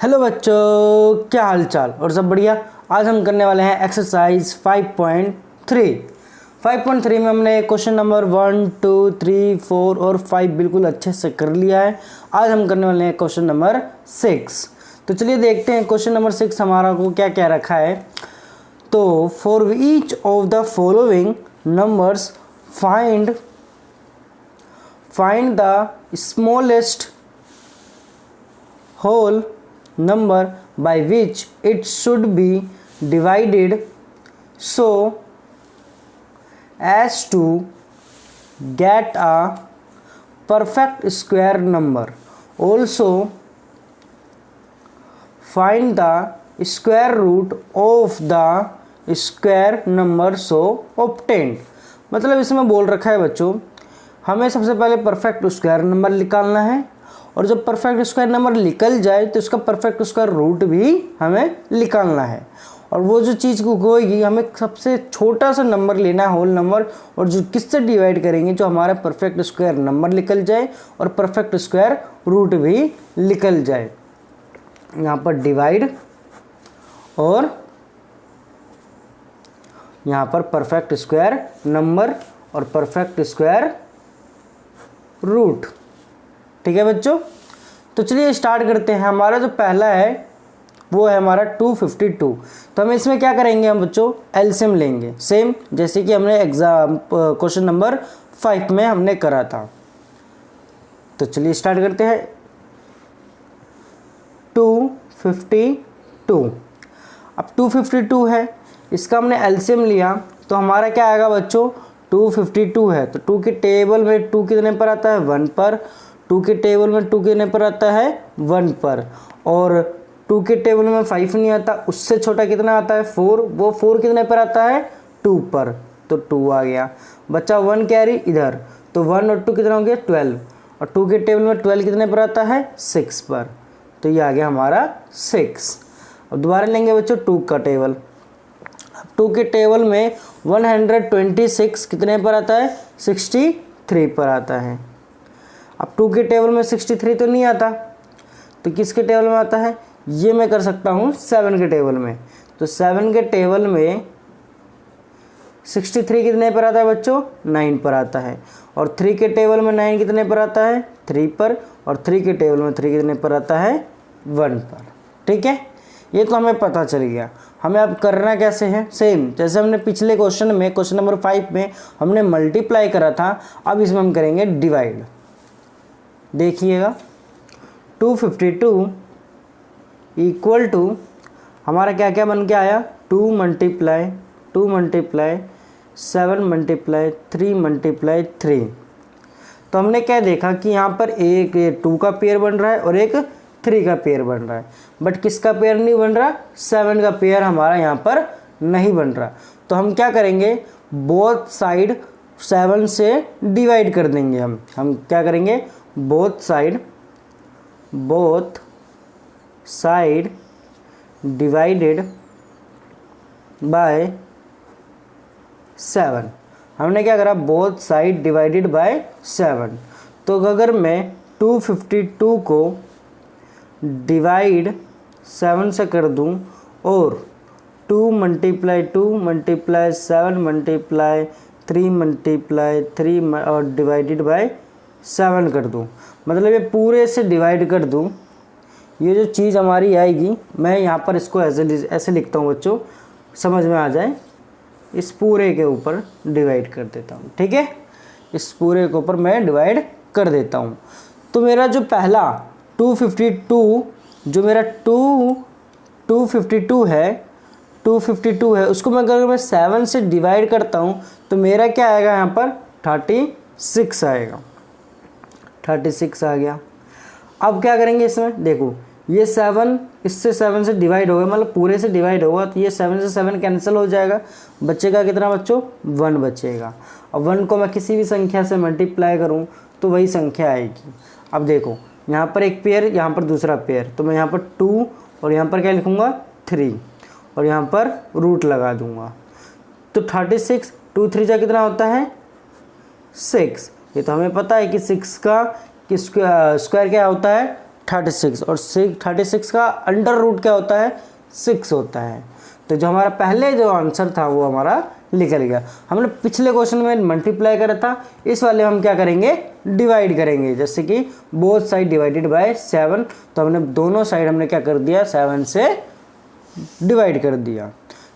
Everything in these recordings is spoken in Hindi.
हेलो बच्चों, क्या हाल चाल और सब बढ़िया। आज हम करने वाले हैं एक्सरसाइज 5.3 में हमने क्वेश्चन नंबर 1, 2, 3, 4 और 5 बिल्कुल अच्छे से कर लिया है। आज हम करने वाले हैं क्वेश्चन नंबर 6। तो चलिए देखते हैं क्वेश्चन नंबर 6 हमारा को क्या क्या रखा है। तो for each of the following numbers find the smallest whole number by which it should be divided so as to get a perfect square number. Also find the square root of the square number so obtained। मतलब इसमें बोल रखा है बच्चों, हमें सबसे पहले परफेक्ट स्क्वायर नंबर निकालना है और जब परफेक्ट स्क्वायर नंबर निकल जाए तो इसका परफेक्ट स्क्वायर रूट भी हमें निकालना है। और वो जो चीज़ को होगी, हमें सबसे छोटा सा नंबर लेना है होल नंबर, और जो किससे डिवाइड करेंगे, जो हमारा परफेक्ट स्क्वायर नंबर निकल जाए और परफेक्ट स्क्वायर रूट भी निकल जाए। यहाँ पर डिवाइड और यहाँ पर परफेक्ट स्क्वायर नंबर और परफेक्ट स्क्वायर रूट। ठीक है बच्चों, तो चलिए स्टार्ट करते हैं। हमारा जो पहला है वो है हमारा 252। तो हम इसमें क्या करेंगे, हम बच्चों एलसीएम लेंगे, सेम जैसे कि हमने एग्जाम क्वेश्चन नंबर 5 में हमने करा था। तो चलिए स्टार्ट करते हैं। 252, अब 252 है, इसका हमने एलसीएम लिया तो हमारा क्या आएगा बच्चों, 252 है तो 2 के टेबल में 2 कितने पर आता है, 1 पर। 2 के टेबल में 2 कितने पर आता है, 1 पर। और 2 के टेबल में 5 नहीं आता, उससे छोटा कितना आता है, 4। वो 4 कितने पर आता है, 2 पर, तो 2 आ गया। बच्चा 1 कैरी इधर, तो 1 और 2 कितना हो गया, 12। और 2 के टेबल में 12 कितने पर आता है, 6 पर, तो ये आ गया हमारा 6। अब दोबारा लेंगे बच्चों 2 का टेबल। 2 के टेबल में 126 कितने पर आता है, 63 पर आता है। अब 2 के टेबल में 63 तो नहीं आता, तो किसके टेबल में आता है, ये मैं कर सकता हूँ 7 के टेबल में। तो 7 के टेबल में 63 कितने पर आता है बच्चों, 9 पर आता है। और 3 के टेबल में 9 कितने पर आता है, 3 पर। और 3 के टेबल में 3 कितने पर आता है, 1 पर। ठीक है, ये तो हमें पता चल गया। हमें अब करना कैसे है, सेम जैसे हमने पिछले क्वेश्चन में क्वेश्चन नंबर 5 में हमने मल्टीप्लाई करा था, अब इसमें हम करेंगे डिवाइड। देखिएगा 252 इक्वल टू हमारा क्या क्या बन के आया, 2 मल्टीप्लाई 7 मल्टीप्लाई 3 × 3। तो हमने क्या देखा कि यहाँ पर एक 2 का पेयर बन रहा है और एक 3 का पेयर बन रहा है, बट किसका पेयर नहीं बन रहा, 7 का पेयर हमारा यहाँ पर नहीं बन रहा। तो हम क्या करेंगे, बोथ साइड 7 से डिवाइड कर देंगे। हम क्या करेंगे, बोथ साइड डिवाइडेड बाय 7। हमने क्या करा, बोथ साइड डिवाइडेड बाय 7। तो अगर मैं 252 को डिवाइड 7 से कर दूं और 2 मल्टीप्लाई 7 मल्टीप्लाई 3 और डिवाइडेड बाय 7 कर दूं, मतलब ये पूरे से डिवाइड कर दूं, ये जो चीज़ हमारी आएगी, मैं यहाँ पर इसको ऐसे लिखता हूँ बच्चों, समझ में आ जाए। इस पूरे के ऊपर डिवाइड कर देता हूँ। ठीक है, इस पूरे के ऊपर मैं डिवाइड कर देता हूँ। तो मेरा जो पहला 252, जो मेरा 252 है उसको मैं अगर मैं 7 से डिवाइड करता हूँ तो मेरा क्या आएगा, यहाँ पर 36 आएगा। 36 आ गया। अब क्या करेंगे इसमें, देखो ये 7 इससे 7 से डिवाइड होगा, मतलब पूरे से डिवाइड होगा, तो ये 7 से 7 कैंसिल हो जाएगा, बचेगा कितना बच्चों, 1 बचेगा। अब 1 को मैं किसी भी संख्या से मल्टीप्लाई करूं तो वही संख्या आएगी। अब देखो यहाँ पर एक पेयर, यहाँ पर दूसरा पेयर, तो मैं यहाँ पर 2 और यहाँ पर क्या लिखूँगा, 3 और यहाँ पर रूट लगा दूँगा। तो 36 2 3 जा कितना होता है, 6। ये तो हमें पता है कि 6 का स्क्वायर क्या होता है, 36 और 36 का अंडर रूट क्या होता है 6 होता है। तो जो हमारा पहले जो आंसर था वो हमारा निकल गया। हमने पिछले क्वेश्चन में मल्टीप्लाई करा था, इस वाले हम क्या करेंगे डिवाइड करेंगे। जैसे कि बोथ साइड डिवाइडेड बाय 7, तो हमने दोनों साइड हमने क्या कर दिया 7 से डिवाइड कर दिया।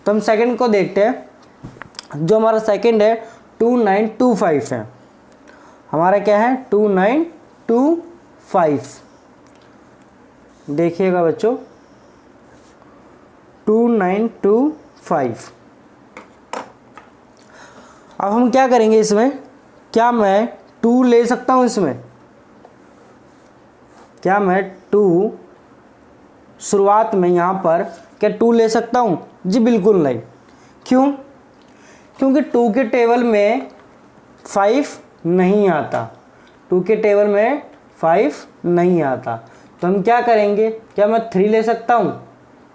तो हम सेकंड को देखते हैं। जो हमारा सेकंड है 2925 है, हमारा क्या है 2925। देखिएगा बच्चों 2925। अब हम क्या करेंगे इसमें, क्या मैं 2 ले सकता हूं इसमें, क्या मैं 2 शुरुआत में यहाँ पर क्या 2 ले सकता हूँ? जी बिल्कुल नहीं। क्यों? क्योंकि 2 के टेबल में 5 नहीं आता, 2 के टेबल में 5 नहीं आता। तो हम क्या करेंगे, क्या मैं 3 ले सकता हूँ?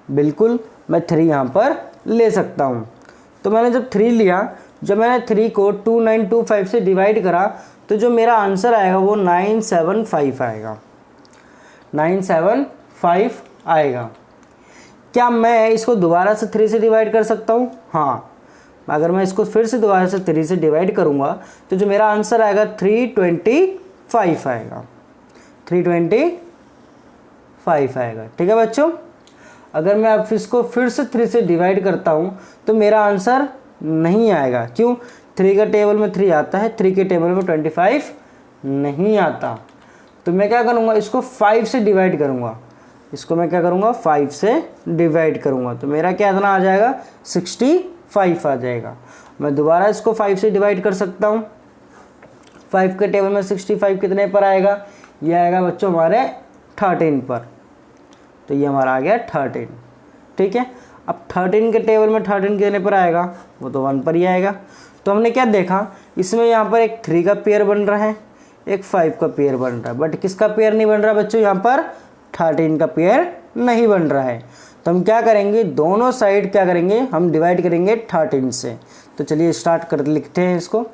बिल्कुल मैं 3 यहाँ पर ले सकता हूँ। तो मैंने जब 3 लिया, जब मैंने 3 को 2925 से डिवाइड करा, तो जो मेरा आंसर आएगा वो 975 आएगा, 975 आएगा। क्या मैं इसको दोबारा से 3 से डिवाइड कर सकता हूँ? हाँ, अगर मैं इसको फिर से दोबारा से 3 से डिवाइड करूँगा तो जो मेरा आंसर आएगा 325 आएगा, 325 आएगा। ठीक है बच्चों, अगर मैं अब इसको फिर से 3 से डिवाइड करता हूँ तो मेरा आंसर नहीं आएगा। क्यों? 3 का टेबल में 3 आता है, 3 के टेबल में 25 नहीं आता। तो मैं क्या करूँगा, इसको 5 से डिवाइड करूँगा, इसको मैं क्या करूँगा 5 से डिवाइड करूँगा, तो मेरा क्या इतना आ जाएगा 65 आ जाएगा। मैं दोबारा इसको 5 से डिवाइड कर सकता हूँ। 5 के टेबल में 65 कितने पर आएगा? ये आएगा बच्चों हमारे 13 पर, तो ये हमारा आ गया 13। ठीक है, अब 13 के टेबल में 13 कितने पर आएगा? वो तो 1 पर ही आएगा। तो हमने क्या देखा, इसमें यहाँ पर एक 3 का पेयर बन रहा है, एक 5 का पेयर बन रहा है, बट किसका पेयर नहीं बन रहा बच्चों? यहाँ पर 13 का पेयर नहीं बन रहा है। तो हम क्या करेंगे, दोनों साइड क्या करेंगे, हम डिवाइड करेंगे 13 से। तो चलिए स्टार्ट कर लिखते हैं इसको।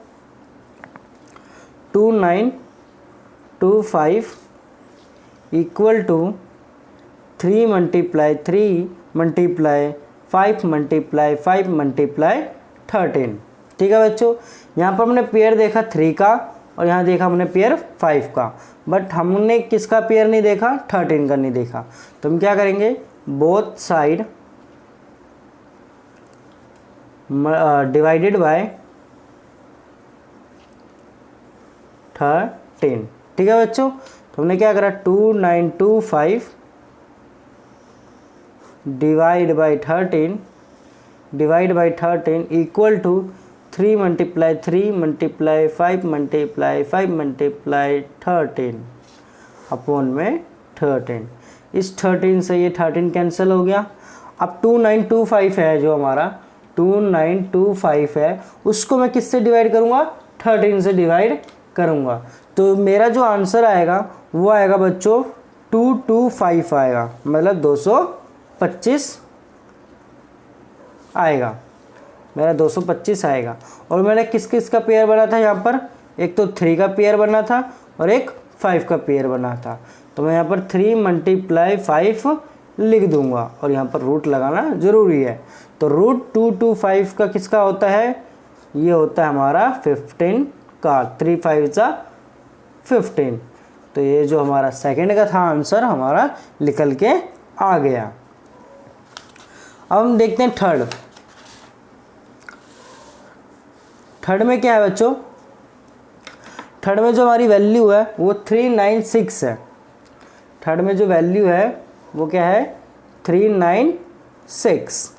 2925 equal to 3 multiply 3 multiply 5 multiply 5 multiply 13। ठीक है बच्चों, यहाँ पर हमने पेयर देखा 3 का और यहाँ देखा हमने पेयर 5 का, बट हमने किसका पेयर नहीं देखा? 13 का नहीं देखा। तो हम क्या करेंगे, बोथ साइड डिवाइडेड बाय 13। ठीक है बच्चों, तो हमने क्या करा 2925 divide by 13 equal to 3 multiply 3 multiply 5 multiply 5 multiply 13 upon में 13। इस 13 से ये 13 कैंसिल हो गया। अब 2925 है, जो हमारा 2925 है, उसको मैं किससे डिवाइड करूँगा? 13 से डिवाइड करूँगा। तो मेरा जो आंसर आएगा वो आएगा बच्चों 225 आएगा, मतलब 225 आएगा, मेरा 225 आएगा। और मैंने किस किस का पेयर बना था यहाँ पर? एक तो 3 का पेयर बना था और एक 5 का पेयर बना था। तो मैं यहाँ पर 3 मल्टीप्लाई 5 लिख दूंगा और यहाँ पर रूट लगाना ज़रूरी है। तो रूट 225 का किसका होता है? ये होता है हमारा 15 का, 3 5 जा 15। तो ये जो हमारा सेकंड का था आंसर हमारा निकल के आ गया। अब हम देखते हैं थर्ड में क्या है बच्चों? थर्ड में जो हमारी वैल्यू है वो 396 है। थर्ड में जो वैल्यू है वो क्या है? 396।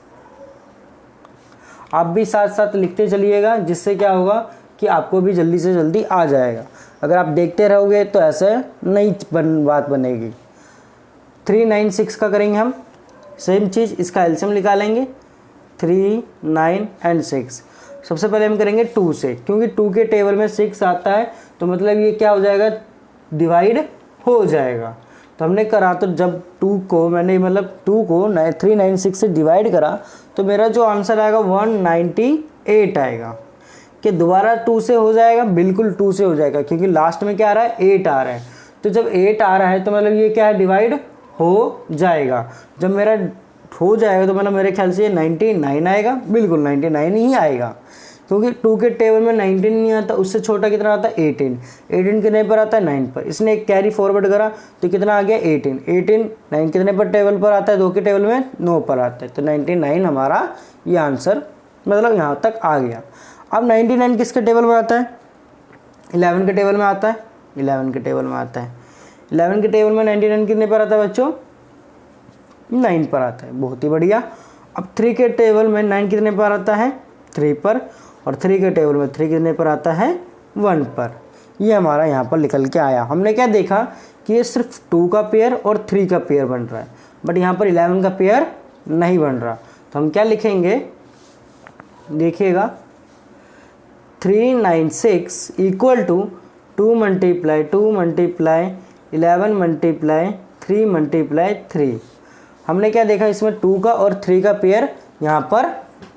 आप भी साथ साथ लिखते चलिएगा, जिससे क्या होगा कि आपको भी जल्दी से जल्दी आ जाएगा। अगर आप देखते रहोगे तो ऐसे नई बात बनेगी। 396 का करेंगे हम सेम चीज़, इसका एलसीएम निकालेंगे 3, 9 एंड 6। सबसे पहले हम करेंगे 2 से, क्योंकि 2 के टेबल में 6 आता है, तो मतलब ये क्या हो जाएगा? डिवाइड हो जाएगा। तो हमने करा, तो जब 2 को मैंने मतलब 2 को 396 से डिवाइड करा तो मेरा जो आंसर आएगा 198 आएगा। कि दोबारा 2 से हो जाएगा? बिल्कुल 2 से हो जाएगा, क्योंकि लास्ट में क्या आ रहा है? 8 आ रहा है। तो जब 8 आ रहा है तो मतलब ये क्या है, डिवाइड हो जाएगा। जब मेरा हो जाएगा तो मतलब मेरे ख्याल से ये 99 आएगा, बिल्कुल 99 ही आएगा, क्योंकि 2 के टेबल में 19 नहीं आता, उससे छोटा कितना आता है 18, 18 कितने पर आता है 9 पर, इसने एक कैरी फॉरवर्ड करा तो कितना आ गया 18, 18 9 कितने पर टेबल पर आता है, 2 के टेबल में 9 पर आता है, तो 99 हमारा ये आंसर मतलब यहाँ तक आ गया। अब 99 किसके टेबल में आता है, 11 के टेबल में आता है, 11 के टेबल में आता है, 11 के टेबल में 99 कितने पर आता है बच्चों, 9 पर आता है, बहुत ही बढ़िया। अब 3 के टेबल में 9 कितने पर आता है, 3 पर, और 3 के टेबल में 3 कितने पर आता है, 1 पर। ये हमारा यहाँ पर निकल के आया। हमने क्या देखा कि ये सिर्फ 2 का पेयर और 3 का पेयर बन रहा है, बट यहाँ पर 11 का पेयर नहीं बन रहा, तो हम क्या लिखेंगे, देखिएगा 396 equal to 2 multiply 2 multiply 11 multiply 3 multiply 3। हमने क्या देखा, इसमें 2 का और 3 का पेयर यहाँ पर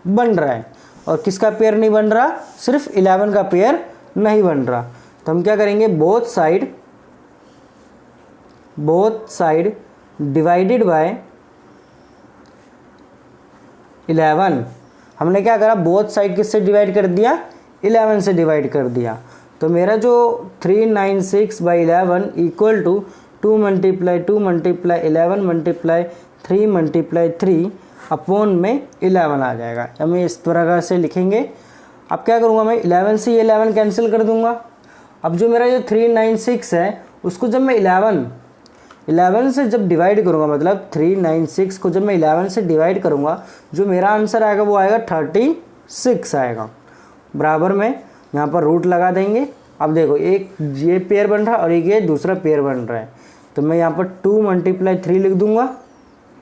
बन रहा है, और किसका पेयर नहीं बन रहा, सिर्फ 11 का पेयर नहीं बन रहा। तो हम क्या करेंगे, बोथ साइड डिवाइडेड बाय 11। हमने क्या करा, बोथ साइड किससे डिवाइड कर दिया, 11 से डिवाइड कर दिया। तो मेरा जो 396/11 equal to 2 multiply 2 multiply 11 multiply 3 multiply 3 upon में 11 आ जाएगा। हमें इस तरह से लिखेंगे। अब क्या करूँगा मैं, 11 से ये 11 कैंसिल कर दूंगा। अब जो मेरा ये 396 है उसको जब मैं 11 से जब डिवाइड करूँगा, मतलब 396 को जब मैं 11 से डिवाइड करूँगा, जो मेरा आंसर आएगा वो आएगा 36 आएगा। बराबर में यहाँ पर रूट लगा देंगे। अब देखो, एक ये पेयर बन रहा है और एक ये दूसरा पेयर बन रहा है, तो मैं यहाँ पर 2 मल्टीप्लाई 3 लिख दूंगा,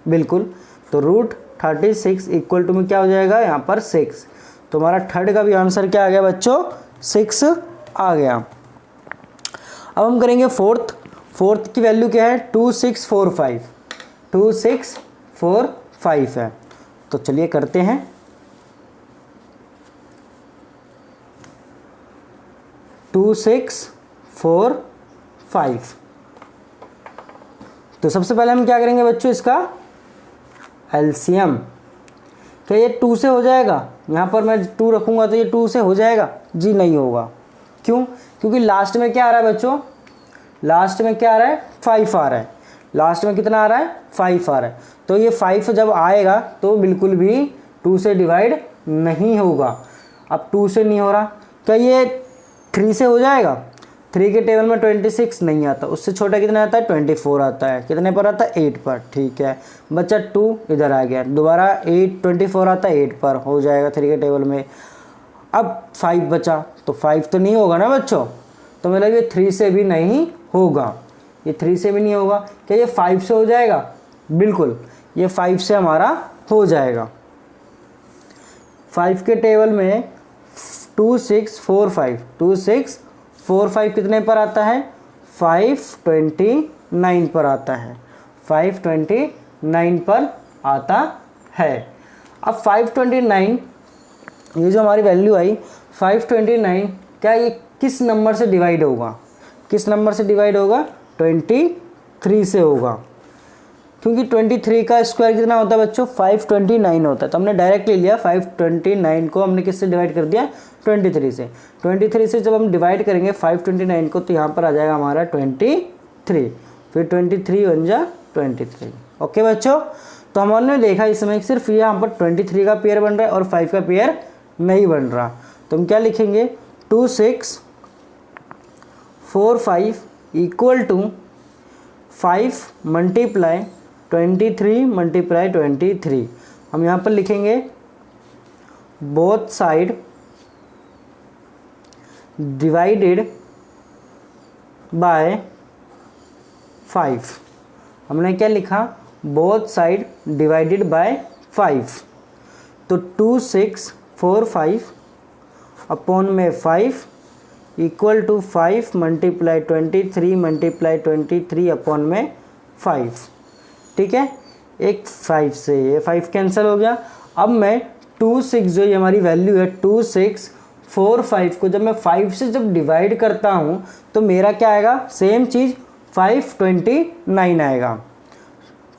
बिल्कुल। तो रूट 36 इक्वल टू में क्या हो जाएगा, यहाँ पर 6। तो हमारा थर्ड का भी आंसर क्या आ गया बच्चों, 6 आ गया। अब हम करेंगे फोर्थ की वैल्यू क्या है, 2645 है। तो चलिए करते हैं। टू 6 4 5। तो सबसे पहले हम क्या करेंगे बच्चों, इसका एलसीएम। क्या ये 2 से हो जाएगा, यहाँ पर मैं 2 रखूँगा तो ये 2 से हो जाएगा, जी नहीं होगा। क्यों, क्योंकि लास्ट में क्या आ रहा है बच्चों, लास्ट में क्या आ रहा है, 5 आ रहा है। लास्ट में कितना आ रहा है, 5 आ रहा है। तो ये 5 जब आएगा तो बिल्कुल भी 2 से डिवाइड नहीं होगा। अब 2 से नहीं हो रहा, क्या ये 3 से हो जाएगा। 3 के टेबल में 26 नहीं आता, उससे छोटा कितना आता है, 24 आता है। कितने पर आता है, 8 पर। ठीक है बच्चा, 2 इधर आ गया, दोबारा 24 आता है 8 पर, हो जाएगा 3 के टेबल में। अब 5 बचा, तो 5 तो नहीं होगा ना बच्चों, तो मतलब ये 3 से भी नहीं होगा, ये 3 से भी नहीं होगा। क्या ये 5 से हो जाएगा, बिल्कुल ये 5 से हमारा हो जाएगा। 5 के टेबल में 2645 कितने पर आता है, 529 पर आता है, 529 पर आता है। अब 529, ये जो हमारी वैल्यू आई 529, क्या ये किस नंबर से डिवाइड होगा, किस नंबर से डिवाइड होगा, 23 से होगा। क्योंकि 23 का स्क्वायर कितना होता है बच्चों, 529 होता है। तो हमने डायरेक्ट ले लिया, 529 को हमने किससे डिवाइड कर दिया, 23 से। 23 से जब हम डिवाइड करेंगे 529 को, तो यहाँ पर आ जाएगा हमारा 23, फिर 23 बन जा 23। ओके बच्चों, तो हमने देखा इसमें सिर्फ यहाँ पर 23 का पेयर बन रहा है और 5 का पेयर नहीं बन रहा। तो हम क्या लिखेंगे, 2645 इक्वल टू 5 मल्टीप्लाई 23 मल्टीप्लाई 23। हम यहाँ पर लिखेंगे बोथ साइड डिवाइडेड बाय 5। हमने क्या लिखा, बोथ साइड डिवाइडेड बाय 5। तो 2645 अपॉन में 5 equal to 5 multiply 23 multiply 23 upon में 5। ठीक है, एक 5 से ये 5 कैंसिल हो गया। अब मैं 26 जो ये हमारी वैल्यू है 2645 को जब मैं 5 से जब डिवाइड करता हूँ तो मेरा क्या आएगा, सेम चीज़ 529 आएगा,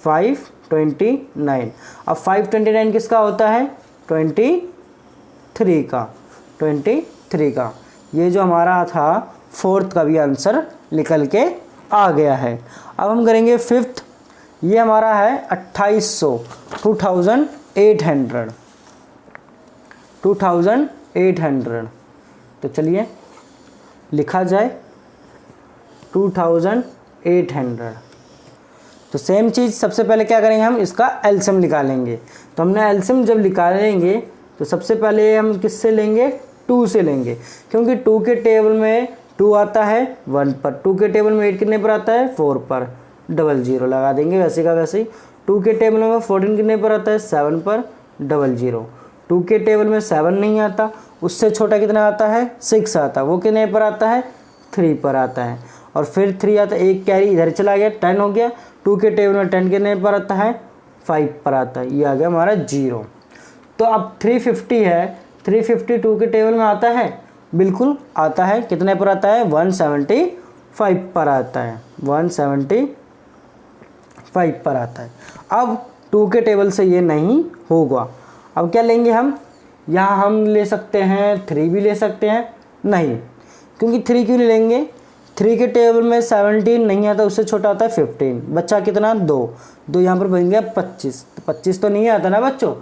529। अब 529 किसका होता है, 23 का, 23 का। ये जो हमारा था फोर्थ का भी आंसर निकल के आ गया है। अब हम करेंगे फिफ्थ, ये हमारा है 2800, 2800। तो चलिए लिखा जाए 2800। तो सेम चीज़ सबसे पहले क्या करेंगे, हम इसका एलसीएम निकालेंगे। तो हमने एलसीएम जब निकालेंगे तो सबसे पहले हम किससे लेंगे, 2 से लेंगे, क्योंकि 2 के टेबल में 2 आता है 1 पर, 2 के टेबल में 8 कितने पर आता है 4 पर, 00 लगा देंगे वैसे का वैसे ही। 2 के टेबल में 14 कितने पर आता है 7 पर, 00। 2 के टेबल में 7 नहीं आता, उससे छोटा कितना आता है 6 आता है, वो कितने पर आता है 3 पर आता है। और फिर 3 आता है, एक कैरी इधर चला गया, 10 हो गया। 2 के टेबल में 10 कितने पर आता है 5 पर आता है, ये आ गया हमारा 0। तो अब 350 है, 350 2 के टेबल में आता है, बिल्कुल आता है, कितने पर आता है 175 पर आता है, 175 पर आता है। अब 2 के टेबल से ये नहीं होगा, अब क्या लेंगे हम, यहाँ हम ले सकते हैं 3 भी ले सकते हैं, नहीं, क्योंकि 3 क्यों नहीं लेंगे, 3 के टेबल में 17 नहीं आता, उससे छोटा आता है 15, बच्चा कितना 2 यहाँ पर बन गया 25, तो 25 तो नहीं आता ना बच्चों।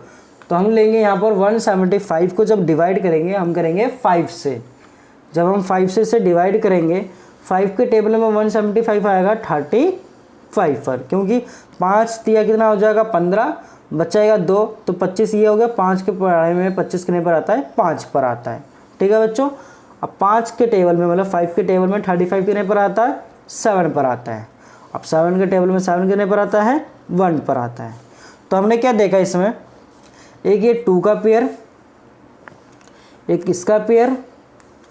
तो हम लेंगे यहाँ पर 175 को जब डिवाइड करेंगे, हम करेंगे 5 से, जब हम 5 से इसे डिवाइड करेंगे, 5 के टेबल में 175 आएगा 35 पर, क्योंकि 5 दिया कितना हो जाएगा 15, बचाएगा 2, तो 25 ये हो गया, 5 के पढ़ाई में 25 कितने पर आता है 5 पर आता है, ठीक है बच्चों। अब 5 के टेबल में मतलब 5 के टेबल में 35 कितने पर आता है 7 पर आता है। अब 7 के टेबल में 7 कितने पर आता है 1 पर आता है। तो हमने क्या देखा इसमें, एक ये 2 का पेयर, एक इसका पेयर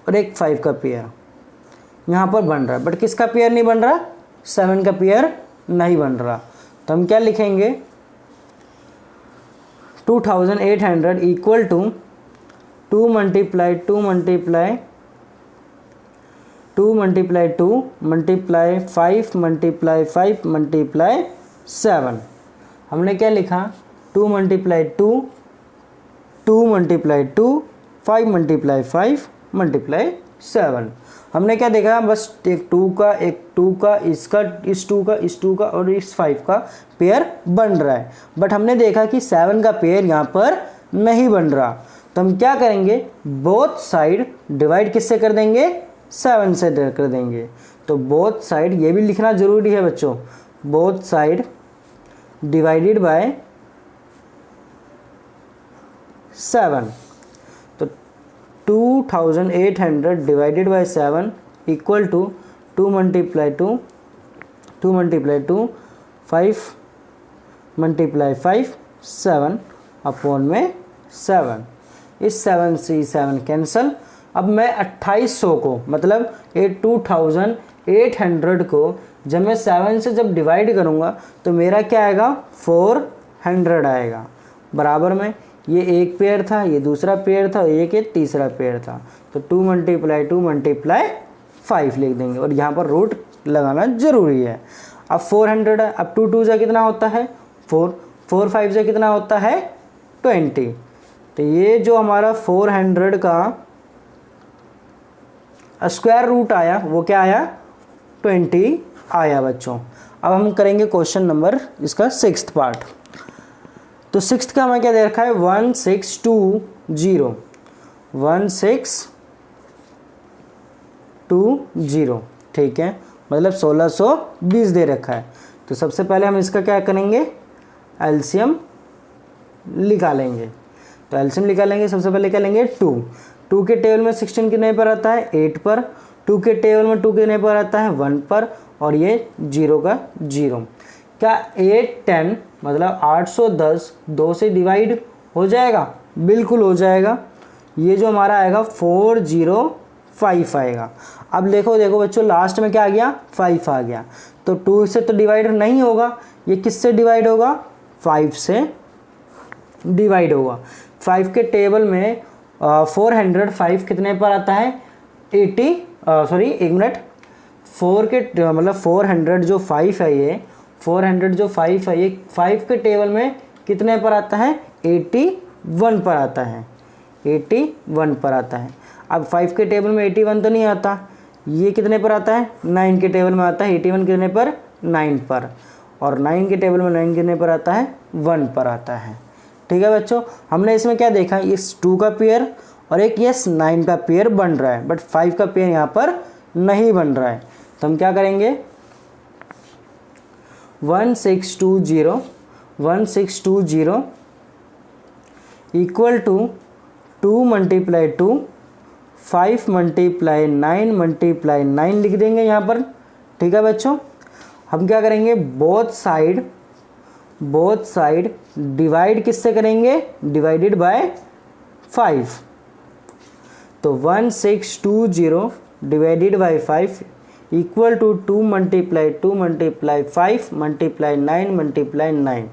और एक 5 का पेयर यहाँ पर बन रहा है, बट किसका पेयर नहीं बन रहा, 7 का पेयर नहीं बन रहा। तो हम क्या लिखेंगे, 2800 equal to 2 multiply 2 multiply 2 multiply 2 multiply 5 multiply 5 multiply 7। हमने क्या लिखा, 2 मल्टीप्लाई 2, 2 मल्टीप्लाई 2, 5 मल्टीप्लाई 5 मल्टीप्लाई 7। हमने क्या देखा, बस एक 2 का इसका, इस 2 का, इस 2 का और इस 5 का पेयर बन रहा है, बट हमने देखा कि 7 का पेयर यहाँ पर नहीं बन रहा। तो हम क्या करेंगे, बोथ साइड डिवाइड किससे कर देंगे, 7 से कर देंगे। तो बोथ साइड, ये भी लिखना जरूरी है बच्चों, बोथ साइड डिवाइडेड बाय 7। तो 2800 divided by 7 equal to 2 multiply 2, 2 multiply 2, 5 multiply 5, 7 upon में 7। इस 7 से 7 कैंसल। अब मैं 2800 को मतलब 2800 को जब मैं 7 से जब डिवाइड करूँगा तो मेरा क्या आएगा 400 आएगा। बराबर में ये एक पेयर था, ये दूसरा पेयर था, ये तीसरा पेयर था। तो 2 मल्टीप्लाई 2 मल्टीप्लाई 5 लिख देंगे और यहाँ पर रूट लगाना ज़रूरी है। अब 400 है, अब 2 2 से कितना होता है 4, 4 5 से कितना होता है 20। तो ये जो हमारा 400 का स्क्वायर रूट आया वो क्या आया 20 आया बच्चों। अब हम करेंगे क्वेश्चन नंबर इसका 6th पार्ट। तो 6th का हमें क्या दे रखा है 1620, 1620, ठीक है, मतलब 1620 दे रखा है। तो सबसे पहले हम इसका क्या करेंगे एलसीएम निकालेंगे। तो एलसीएम निकालेंगे, सबसे पहले क्या लेंगे 2 के टेबल में 16 कितने पर आता है 8 पर, 2 के टेबल में 2 कितने पर आता है 1 पर, और ये 0 का 0। क्या 8 10 मतलब 810 2 से डिवाइड हो जाएगा, बिल्कुल हो जाएगा। ये जो हमारा आएगा 405 आएगा। अब देखो बच्चों लास्ट में क्या आ गया 5 आ गया। तो 2 से तो डिवाइड नहीं होगा, ये किससे डिवाइड होगा 5 से डिवाइड होगा। 5 के टेबल में 405 कितने पर आता है 80, सॉरी एक मिनट, 4 के मतलब 400 जो 5 है ये 400 जो 5 है ये 5 के टेबल में कितने पर आता है 81 पर आता है 81 पर आता है। अब 5 के टेबल में 81 तो नहीं आता, ये कितने पर आता है 9 के टेबल में आता है 81 कितने पर 9 पर, और 9 के टेबल में 9 कितने पर आता है 1 पर आता है। ठीक है बच्चों, हमने इसमें क्या देखा, इस 2 का पेयर और एक यस 9 का पेयर बन रहा है, बट 5 का पेयर यहाँ पर नहीं बन रहा है। तो हम क्या करेंगे 1620 equal to 2 multiply 2 5 multiply 9 multiply 9 लिख देंगे यहाँ पर। ठीक है बच्चों, हम क्या करेंगे बोथ साइड डिवाइड किससे करेंगे, डिवाइडेड बाय 5। तो 1620 divided by 5 equal to 2 multiply 2 multiply 5 multiply 9 multiply 9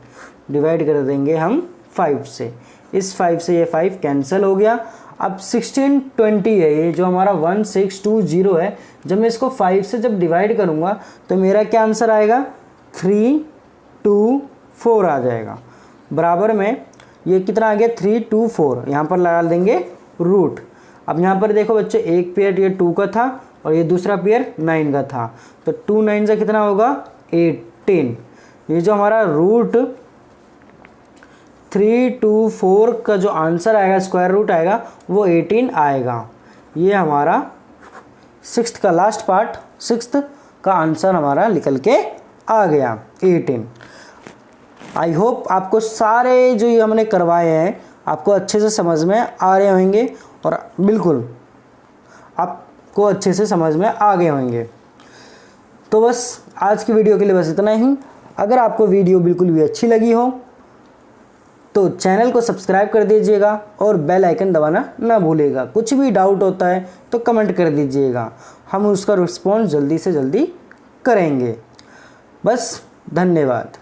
divide कर देंगे हम 5 से। इस 5 से ये 5 कैंसिल हो गया। अब 1620 है ये जो हमारा 1620 है, जब मैं इसको 5 से जब डिवाइड करूँगा तो मेरा क्या आंसर आएगा 324 आ जाएगा। बराबर में ये कितना आ गया 324, यहाँ पर लगा देंगे रूट। अब यहाँ पर देखो बच्चे एक पेयर ये 2 का था और ये दूसरा पेयर 9 का था, तो 2 9 से कितना होगा 18। ये जो हमारा रूट 324 का जो आंसर आएगा स्क्वायर रूट आएगा वो 18 आएगा। ये हमारा 6th का लास्ट पार्ट 6th का आंसर हमारा निकल के आ गया 18। आई होप आपको सारे जो ये हमने करवाए हैं आपको अच्छे से समझ में आ रहे होंगे और बिल्कुल आपको अच्छे से समझ में आ गए होंगे। तो बस आज की वीडियो के लिए बस इतना ही। अगर आपको वीडियो बिल्कुल भी अच्छी लगी हो तो चैनल को सब्सक्राइब कर दीजिएगा और बेल आइकन दबाना ना भूलिएगा। कुछ भी डाउट होता है तो कमेंट कर दीजिएगा, हम उसका रिस्पॉन्स जल्दी से जल्दी करेंगे। बस धन्यवाद।